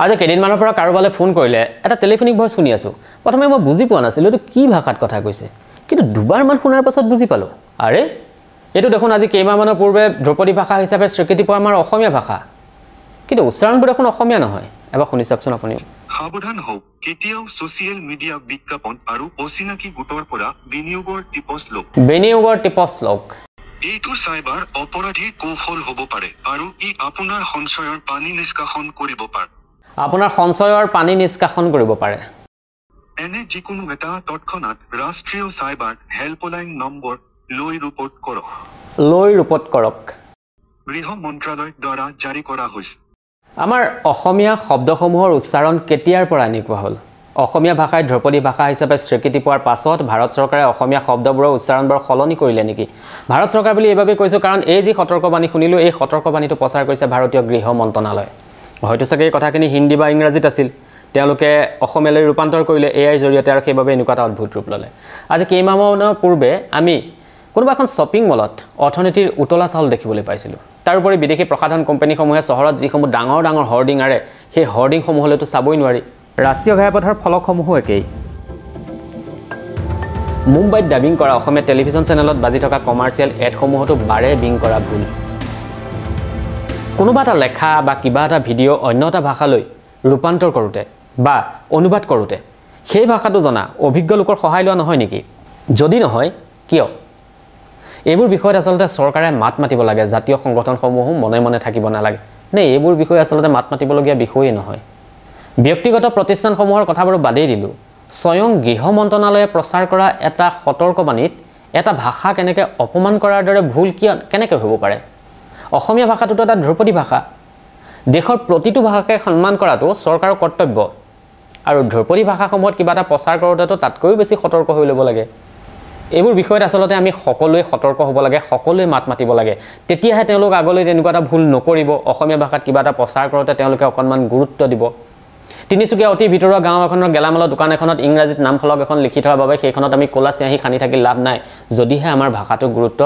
আজি কেইদিনমানৰ পৰা কাৰোবালৈ ফোন কৰিলে এটা টেলিফোনিক ভইচ শুনি আছো প্ৰথমে মই বুজি পোৱা নাছিলো এটো কি ভাষাত কথা কৈছে কিন্তু দুবাৰমান শুনাৰ পাছত বুজি পালো আৰে এটো দেখোন আজি কেইমাহমানৰ পূৰ্বে দ্ৰৌপদী ভাষা হিচাপে স্বীকৃতি পোৱা আমাৰ অসমীয়া ভাষা কিন্তু উচ্চাৰণবোৰ দেখোন অসমীয়া নহয় এবাৰ শুনি চাওকচোন আপুনি সাৱধান হওক কেতিয়াও সোশ্যাল মিডিয়া বিজ্ঞাপন আৰু অচিনাকি গোটৰ পৰা বিনিয়োগৰ টিপছ লওক এইটো সাইবাৰ অপৰাধীৰ কৌশল হ'ব পাৰে আৰু ই আপোনাৰ সঞ্চয়ৰ পানী নিষ্কাশন কৰিব পাৰে এনে যিকোনো এটা তৎক্ষণাত ৰাষ্ট্ৰীয় সাইবাৰ হেল্পলাইন নম্বৰ লৈ ৰিপৰ্ট কৰক গৃহ মন্ত্ৰালয়ৰ দ্বাৰা জাৰি কৰা হৈছে আমাৰ অসমীয়া শব্দসমূহৰ উচ্চাৰণ কেতিয়াৰ পৰা এনেকুৱা হ'ল অসমীয়া ভাষাই দ্ৰৌপদী ভাষা হিচাপে স্বীকৃতি পোৱাৰ পাছত ভাৰত চৰকাৰে অসমীয়া শব্দবোৰৰ উচ্চাৰণবোৰ সলনি কৰিলে নেকি ভাৰত চৰকাৰ বুলি এইভাবে কৈছো কাৰণ এই যি সতৰ্কবাণী শুনিলো এই সতৰ্কবাণীটো প্ৰচাৰ কৰিছে ভাৰতীয় গৃহ মন্ত্ৰালয় হয়তো চাগে এই কথাখিনি হিন্দী বা ইংৰাজীত আছিল তেওঁলোকে অসমীয়ালৈ ৰূপান্তৰ কৰিলে এআইৰ জৰিয়তে আৰু সেইভাবে এনেকুৱা এটা অদ্ভুত ৰূপ ল'লে আজি কেইমাহমানৰ পূৰ্বে আমি কোনোবা এখন শ্বপিং মলত অৰ্থনীতিৰ উতলা চাউল দেখিবলৈ পাইছিলো তাৰ উপৰি বিদেশী প্ৰসাধন কোম্পানীসমূহে চহৰত যিসমূহ ডাঙৰ ডাঙৰ হৰ্ডিং আৰে সেই হৰ্ডিংসমূহলৈতো চাবই নোৱাৰি ৰাষ্ট্ৰীয় ঘাইপথৰ ফলকসমূহো একেই মুম্বাইত ডাবিং কৰা অসমীয়া টেলিভিছন চেনেলত বাজি থকা কমাৰ্চিয়েল এডসমূহতো বাৰে বিং কৰা ভুল কোনোবা এটা লেখা বা কিবা এটা ভিডিঅ' অন্য এটা ভাষালৈ ৰূপান্তৰ কৰোঁতে বা অনুবাদ কৰোঁতে সেই ভাষাটো জনা অভিজ্ঞ লোকৰ সহায় লোৱা নহয় নেকি যদি নহয় কিয় এইবোৰ বিষয়ত আচলতে চৰকাৰে মাত মাতিব লাগে জাতীয় সংগঠনসমূহ মনে মনে থাকিব নালাগে নে এইবোৰ বিষয় আচলতে মাত মাতিবলগীয়া বিষয়ে নহয় ব্যক্তিগত প্ৰতিষ্ঠানসমূহৰ কথাবোৰ বাদেই দিলো স্বয়ং গৃহ মন্ত্ৰালয়ে প্ৰচাৰ কৰা এটা সতৰ্কবাণীত এটা ভাষা কেনেকৈ অপমান কৰাৰ দৰে ভুল কেনেকৈ হ'ব পাৰে অসমীয়া ভাষাটো এটা ধ্ৰুপদী ভাষা দেশৰ প্ৰতিটো ভাষাকে সন্মান কৰাটো চৰকাৰৰ কৰ্তব্য আৰু ধ্ৰুপদী ভাষাসমূহত কিবা এটা প্ৰচাৰ কৰোঁতেতো তাতকৈও বেছি সতৰ্ক হৈ ল'ব লাগে এইবোৰ বিষয়ত আচলতে আমি সকলোৱে সতৰ্ক হ'ব লাগে সকলোৱে মাত মাতিব লাগে তেতিয়াহে তেওঁলোক আগলৈ তেনেকুৱা এটা ভুল নকৰিব অসমীয়া ভাষাত কিবা এটা প্ৰচাৰ কৰোঁতে তেওঁলোকে অকণমান গুৰুত্ব দিব তিনিচুকীয়া অতি ভিতৰুৱা গাঁও এখনৰ গেলামালৰ দোকান এখনত ইংৰাজীত নাম ফলক এখন লিখি থোৱাৰ বাবে সেইখনত আমি ক'লা চিয়াঁহী খানি থাকি লাভ নাই যদিহে আমাৰ ভাষাটো গুৰুত্ব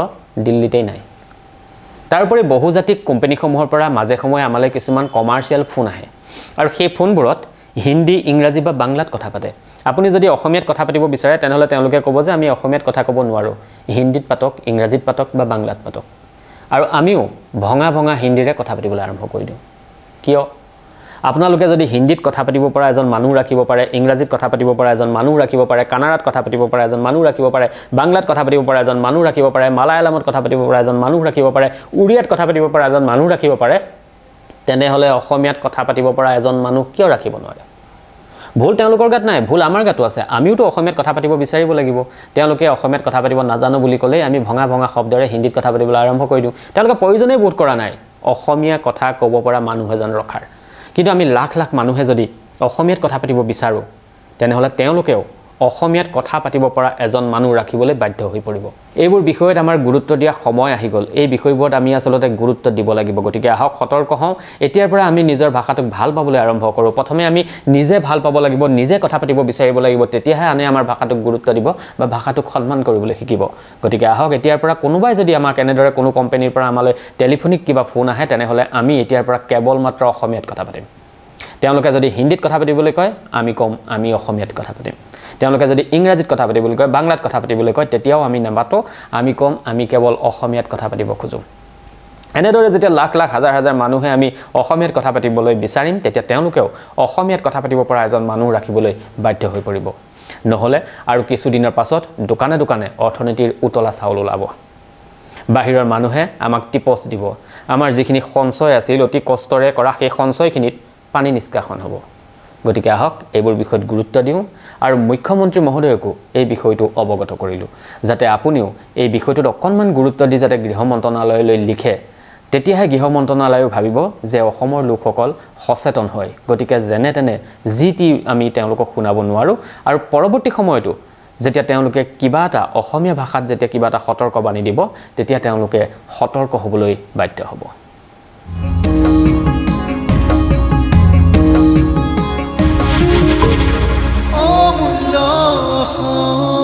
দিল্লীতেই নাই তাৰোপৰি বহুজাতিক কোম্পানীসমূহৰ পৰা মাজে সময়ে আমালৈ কিছুমান কমাৰ্চিয়েল ফোন আহে আৰু সেই ফোনবোৰত হিন্দী ইংৰাজী বা বাংলাত কথা পাতে আপুনি যদি অসমীয়াত কথা পাতিব বিচাৰে তেনেহলে তেওঁলোকে ক'ব যে আমি অসমীয়াত কথা ক'ব নোৱাৰো হিন্দীত পাতক ইংৰাজীত পাতক বা বাংলাত পাতক আৰু আমিও ভঙা ভঙা হিন্দীৰে কথা পাতিবলৈ আৰম্ভ কৰি দিওঁ কিয় আপোনালোকে যদি হিন্দীত কথা পাতিব পৰা এজন মানুহ ৰাখিব পাৰে ইংৰাজীত কথা পাতিব পৰা এজন মানুহ ৰাখিব পাৰে কানাড়াত কথা পাতিব পৰা এজন মানুহ ৰাখিব পাৰে বাংলাত কথা পাতিব পৰা এজন মানুহ ৰাখিব পাৰে মালায়ালামত কথা পাতিব পৰা এজন মানুহ ৰাখিব পাৰে উৰিয়াত কথা পাতিব পৰা এজন মানুহ ৰাখিব পাৰে তেনেহলে অসমীয়াত কথা পাতিব পৰা এজন মানুহ কিয় ৰাখিব নোৱাৰে ভুল তেওঁলোকৰ গাত নাই ভুল আমাৰ গাতো আছে আমিওতো অসমীয়াত কথা পাতিব বিচাৰিব লাগিব তেওঁলোকে অসমীয়াত কথা পাতিব নাজানো বুলি ক'লে আমি ভঙা ভঙা শব্দৰে হিন্দীত কথা পাতিবলৈ আৰম্ভ কৰি দিওঁ তেওঁলোকে প্ৰয়োজনেই বোধ কৰা নাই অসমীয়া কথা ক'ব পৰা মানুহ এজন ৰখাৰ কিন্তু আমি লাখ লাখ মানুহে যদি অসমীয়াত কথা পাতিব বিচাৰো তেনেহলে তেওঁলোকেও অসমীয়াত কথা পাতিব পৰা এজন মানুহ ৰাখিবলৈ বাধ্য হৈ পৰিব এইবোৰ বিষয়ত আমাৰ গুৰুত্ব দিয়া সময় আহি গল এই বিষয়বোৰত আমি আসলতে গুৰুত্ব দিব লাগিব গতিকে আহক সতৰ্ক হওঁ এতিয়াৰ পৰা আমি নিজৰ ভাষাটোক ভাল পাবলৈ আৰম্ভ কৰো প্ৰথমে আমি নিজে ভাল পাব লাগিব নিজে কথা পাতিব বিচাৰিব লাগিব তেতিয়াহে আনে আমাৰ ভাষাটোক গুৰুত্ব দিব বা ভাষাটোক সন্মান কৰিবলৈ শিকিব গতিকে আহক এতিয়াৰ পৰা কোনোবাই যদি আমাক এনেদৰে কোনো কোম্পানীৰ পৰা আমালৈ টেলিফোনিক কিবা ফোন আহে তেনেহলে আমি এতিয়াৰ পৰা কেৱল মাত্ৰ অসমীয়াত কথা পাতিম তেওঁলোকে যদি হিন্দীত কথা পাতিবলৈ কয় আমি কম আমি অসমীয়াত কথা পাতিম তেওঁলোকে যদি ইংৰাজীত কথা পাতিবলৈ কয় বাংলাত কথা পাতিবলৈ কয় তেতিয়াও আমি নামাতো আমি কম আমি কেৱল অসমীয়াত কথা পাতিব খুজো এনেদৰে যেতিয়া লাখ লাখ হাজাৰ হাজাৰ মানুহে আমি অসমীয়াত কথা পাতিবলৈ বিচাৰিম তেতিয়া তেওঁলোকেও অসমীয়াত কথা পাতিব পৰা এজন মানুহ ৰাখিবলৈ বাধ্য হৈ পৰিব নহলে আৰু কিছু দিনৰ পাছত দোকানে দোকানে অৰ্থনীতিৰ উতলা চাউল ওলাব বাহিৰৰ মানুহে আমাক টিপছ দিব আমাৰ যিখিনি সঞ্চয় আছিল অতি কষ্টৰে কৰা সেই সঞ্চয়খিনিত পানী নিষ্কাশন হ'ব গতিকে আহক এইবোৰ বিষয়ত গুৰুত্ব দিওঁ আৰু মুখ্যমন্ত্ৰী মহোদয়কো এই বিষয়টো অৱগত কৰিলো যাতে আপুনিও এই বিষয়টোত অকণমান গুৰুত্ব দি যাতে গৃহ মন্ত্ৰালয়লৈ লিখে তেতিয়াহে গৃহ মন্ত্ৰালয়ে ভাবিব যে অসমৰ লোকসকল সচেতন হয় গতিকে যেনে তেনে জিটি আমি তেওঁলোকক শুনাব নোৱাৰো আৰু পৰৱৰ্তী সময়তো যেতিয়া তেওঁলোকে কিবা এটা অসমীয়া ভাষাত যেতিয়া কিবা এটা সতৰ্কবাণী দিব তেতিয়া তেওঁলোকে সতৰ্ক হ'বলৈ বাধ্য হ'ব Oh